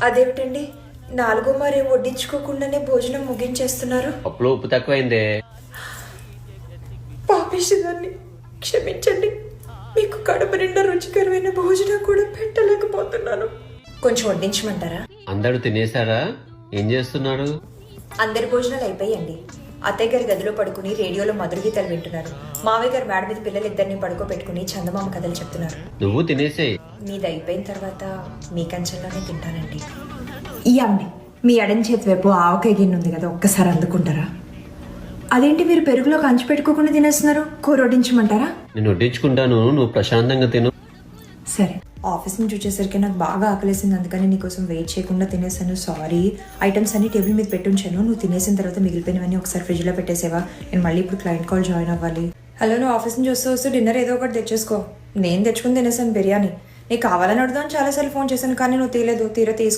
అదేమిటండి 4 మరి వడ్డించుకోకుండానే భోజనం ముగించేస్తున్నారు? అప్పుడు ఉప్పు తక్కువైందే. పాపిష్టిదాన్ని, క్షమించండి. మీకు కడుపు నిండా రుచికరమైన భోజనం కూడా పెట్టలేకపోతున్నాను. కొంచెం వడ్డించమంటారా? అందరూ తినేశారా? ఏం చేస్తున్నారు? అందరి భోజనాలు అయిపోయాయండి. అత్తయ్య గారి గదిలో పడుకుని రేడియోలో మధుర గీతాలు వింటున్నారు. మావయ్య గారు మేడ మీద పిల్లలిద్దరిని పడుకోబెట్టుకుని చందమామ కథలు చెప్తున్నారు. నువ్వు తినేసేయి. మీది అయిపోయిన తర్వాత మీ కంచెల్లోనే తింటానండి. ఇవ్వండి, మీ ఎడం చేతి వైపు ఆవకాయ గిన్నె ఉంది కదా, ఒక్కసారి అందుకుంటారా? అదేంటి మీరు పెరుగులో కంచి పెట్టుకోకుండా తినేస్తున్నారు? కూర వడ్డించమంటారా? నేను వడ్డించుకుంటాను, నువ్వు ప్రశాంతంగా తిను. సరే. ఆఫీస్ నుంచి వచ్చేసరికి నాకు బాగా ఆకలేసింది, అందుకని నీకోసం వెయిట్ చేయకుండా తినేసాను. సారీ. ఐటమ్స్ అన్ని టేబుల్ మీద పెట్టుంచాను. నువ్వు తినేసిన తర్వాత మిగిలిపోయినవన్నీ ఒకసారి ఫ్రిడ్జ్లో పెట్టేసేవా? నేను మళ్ళీ ఇప్పుడు క్లయింట్ కాల్ జాయిన్ అవ్వాలి. హలో, నువ్వు ఆఫీస్ నుంచి వస్తూ డిన్నర్ ఏదో ఒకటి తెచ్చేసుకో. నేను తెచ్చుకుని తినేసాను బిర్యానీ. నీకు కావాలని అడుగుదాం చాలాసార్లు ఫోన్ చేశాను, కానీ నువ్వు తీయలేదు. తీరా తీసుకో.